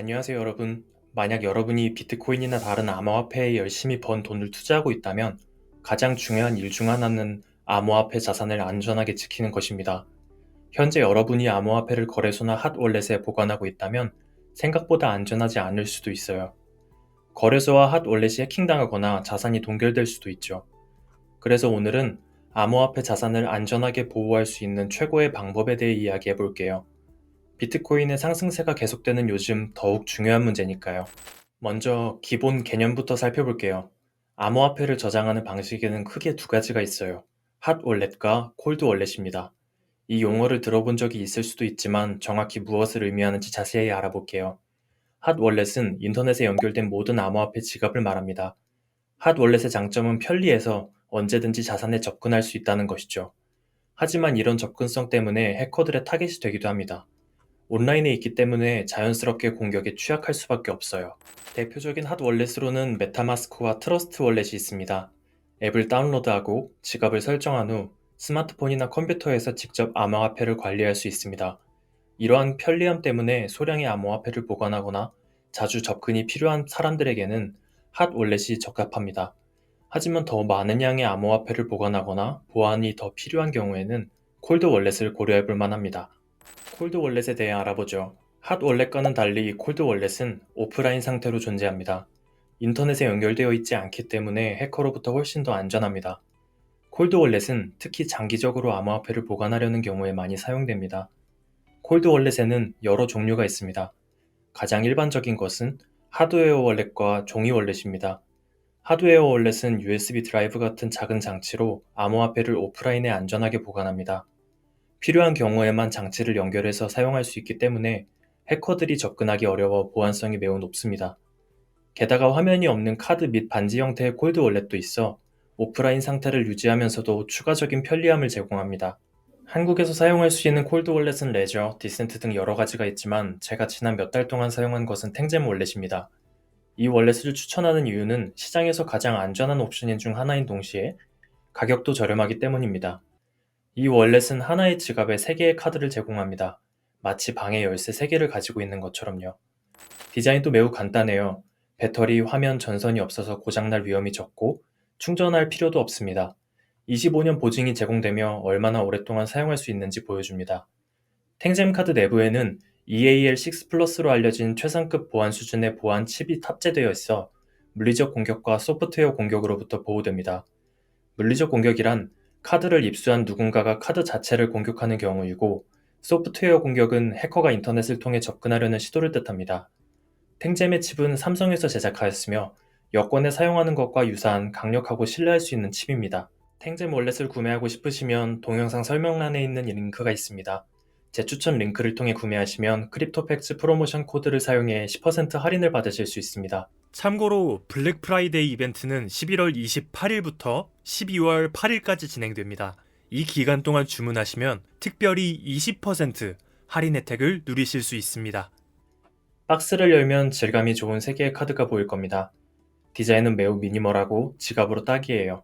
안녕하세요, 여러분. 만약 여러분이 비트코인이나 다른 암호화폐에 열심히 번 돈을 투자하고 있다면 가장 중요한 일 중 하나는 암호화폐 자산을 안전하게 지키는 것입니다. 현재 여러분이 암호화폐를 거래소나 핫월렛에 보관하고 있다면 생각보다 안전하지 않을 수도 있어요. 거래소와 핫월렛이 해킹당하거나 자산이 동결될 수도 있죠. 그래서 오늘은 암호화폐 자산을 안전하게 보호할 수 있는 최고의 방법에 대해 이야기해 볼게요. 비트코인의 상승세가 계속되는 요즘 더욱 중요한 문제니까요. 먼저 기본 개념부터 살펴볼게요. 암호화폐를 저장하는 방식에는 크게 두 가지가 있어요. 핫 월렛과 콜드 월렛입니다. 이 용어를 들어본 적이 있을 수도 있지만 정확히 무엇을 의미하는지 자세히 알아볼게요. 핫 월렛은 인터넷에 연결된 모든 암호화폐 지갑을 말합니다. 핫 월렛의 장점은 편리해서 언제든지 자산에 접근할 수 있다는 것이죠. 하지만 이런 접근성 때문에 해커들의 타겟이 되기도 합니다. 온라인에 있기 때문에 자연스럽게 공격에 취약할 수밖에 없어요. 대표적인 핫 월렛으로는 메타마스크와 트러스트 월렛이 있습니다. 앱을 다운로드하고 지갑을 설정한 후 스마트폰이나 컴퓨터에서 직접 암호화폐를 관리할 수 있습니다. 이러한 편리함 때문에 소량의 암호화폐를 보관하거나 자주 접근이 필요한 사람들에게는 핫 월렛이 적합합니다. 하지만 더 많은 양의 암호화폐를 보관하거나 보안이 더 필요한 경우에는 콜드 월렛을 고려해 볼 만합니다. 콜드 월렛에 대해 알아보죠. 핫 월렛과는 달리 콜드 월렛은 오프라인 상태로 존재합니다. 인터넷에 연결되어 있지 않기 때문에 해커로부터 훨씬 더 안전합니다. 콜드 월렛은 특히 장기적으로 암호화폐를 보관하려는 경우에 많이 사용됩니다. 콜드 월렛에는 여러 종류가 있습니다. 가장 일반적인 것은 하드웨어 월렛과 종이 월렛입니다. 하드웨어 월렛은 USB 드라이브 같은 작은 장치로 암호화폐를 오프라인에 안전하게 보관합니다. 필요한 경우에만 장치를 연결해서 사용할 수 있기 때문에 해커들이 접근하기 어려워 보안성이 매우 높습니다. 게다가 화면이 없는 카드 및 반지 형태의 콜드 월렛도 있어 오프라인 상태를 유지하면서도 추가적인 편리함을 제공합니다. 한국에서 사용할 수 있는 콜드 월렛은 레저, 디센트 등 여러 가지가 있지만 제가 지난 몇 달 동안 사용한 것은 탱잼 월렛입니다. 이 월렛을 추천하는 이유는 시장에서 가장 안전한 옵션인 중 하나인 동시에 가격도 저렴하기 때문입니다. 이 월렛은 하나의 지갑에 3개의 카드를 제공합니다. 마치 방에 열쇠 3개를 가지고 있는 것처럼요. 디자인도 매우 간단해요. 배터리, 화면, 전선이 없어서 고장날 위험이 적고 충전할 필요도 없습니다. 25년 보증이 제공되며 얼마나 오랫동안 사용할 수 있는지 보여줍니다. 탱잼 카드 내부에는 EAL6 플러스로 알려진 최상급 보안 수준의 보안 칩이 탑재되어 있어 물리적 공격과 소프트웨어 공격으로부터 보호됩니다. 물리적 공격이란 카드를 입수한 누군가가 카드 자체를 공격하는 경우이고, 소프트웨어 공격은 해커가 인터넷을 통해 접근하려는 시도를 뜻합니다. 탱잼의 칩은 삼성에서 제작하였으며 여권에 사용하는 것과 유사한 강력하고 신뢰할 수 있는 칩입니다. 탱잼 월렛을 구매하고 싶으시면 동영상 설명란에 있는 링크가 있습니다. 제 추천 링크를 통해 구매하시면 크립토팩스 프로모션 코드를 사용해 10% 할인을 받으실 수 있습니다. 참고로 블랙 프라이데이 이벤트는 11월 28일부터 12월 8일까지 진행됩니다. 이 기간 동안 주문하시면 특별히 20% 할인 혜택을 누리실 수 있습니다. 박스를 열면 질감이 좋은 3개의 카드가 보일 겁니다. 디자인은 매우 미니멀하고 지갑으로 딱이에요.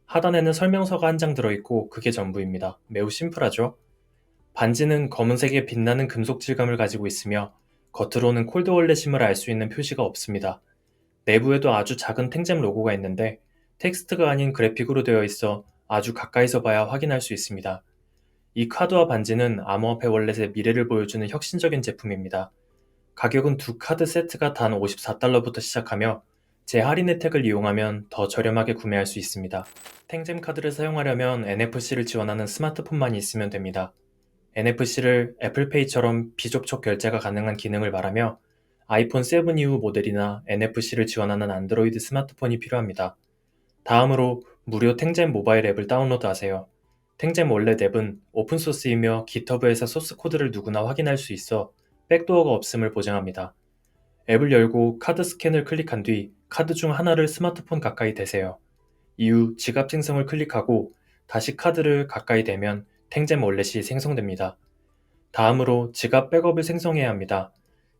하단에는 설명서가 한 장 들어있고 그게 전부입니다. 매우 심플하죠? 반지는 검은색의 빛나는 금속 질감을 가지고 있으며 겉으로는 콜드 월렛임을 알 수 있는 표시가 없습니다. 내부에도 아주 작은 탱잼 로고가 있는데 텍스트가 아닌 그래픽으로 되어 있어 아주 가까이서 봐야 확인할 수 있습니다. 이 카드와 반지는 암호화폐 월렛의 미래를 보여주는 혁신적인 제품입니다. 가격은 두 카드 세트가 단 54달러부터 시작하며 제 할인 혜택을 이용하면 더 저렴하게 구매할 수 있습니다. 탱잼 카드를 사용하려면 NFC를 지원하는 스마트폰만 있으면 됩니다. NFC를 애플페이처럼 비접촉 결제가 가능한 기능을 말하며 아이폰 7 이후 모델이나 NFC를 지원하는 안드로이드 스마트폰이 필요합니다. 다음으로 무료 탱잼 모바일 앱을 다운로드하세요. 탱잼 월렛 앱은 오픈소스이며 깃허브에서 소스 코드를 누구나 확인할 수 있어 백도어가 없음을 보장합니다. 앱을 열고 카드 스캔을 클릭한 뒤 카드 중 하나를 스마트폰 가까이 대세요. 이후 지갑 생성을 클릭하고 다시 카드를 가까이 대면 탱잼 월렛이 생성됩니다. 다음으로 지갑 백업을 생성해야 합니다.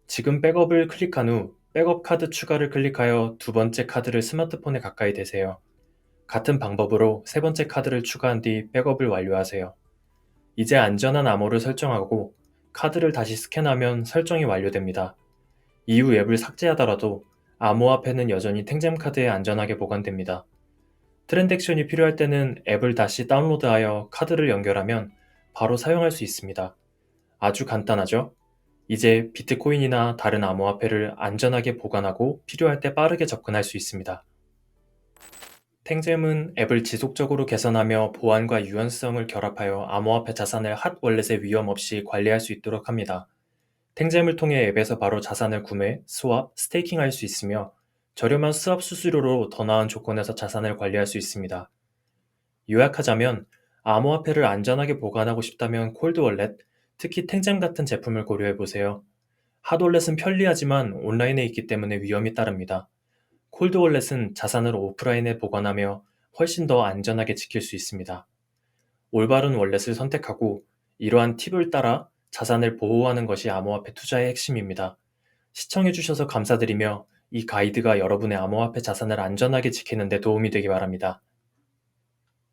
지금 백업을 클릭한 후 백업 카드 추가를 클릭하여 두 번째 카드를 스마트폰에 가까이 대세요. 같은 방법으로 세 번째 카드를 추가한 뒤 백업을 완료하세요. 이제 안전한 암호를 설정하고 카드를 다시 스캔하면 설정이 완료됩니다. 이후 앱을 삭제하더라도 암호화폐는 여전히 탱잼 카드에 안전하게 보관됩니다. 트랜잭션이 필요할 때는 앱을 다시 다운로드하여 카드를 연결하면 바로 사용할 수 있습니다. 아주 간단하죠? 이제 비트코인이나 다른 암호화폐를 안전하게 보관하고 필요할 때 빠르게 접근할 수 있습니다. 탱잼은 앱을 지속적으로 개선하며 보안과 유연성을 결합하여 암호화폐 자산을 핫 월렛의 위험 없이 관리할 수 있도록 합니다. 탱잼을 통해 앱에서 바로 자산을 구매, 스왑, 스테이킹할 수 있으며 저렴한 스왑 수수료로 더 나은 조건에서 자산을 관리할 수 있습니다. 요약하자면 암호화폐를 안전하게 보관하고 싶다면 콜드월렛, 특히 탱잼 같은 제품을 고려해 보세요. 핫월렛은 편리하지만 온라인에 있기 때문에 위험이 따릅니다. 콜드월렛은 자산을 오프라인에 보관하며 훨씬 더 안전하게 지킬 수 있습니다. 올바른 월렛을 선택하고 이러한 팁을 따라 자산을 보호하는 것이 암호화폐 투자의 핵심입니다. 시청해주셔서 감사드리며 이 가이드가 여러분의 암호화폐 자산을 안전하게 지키는 데 도움이 되기 바랍니다.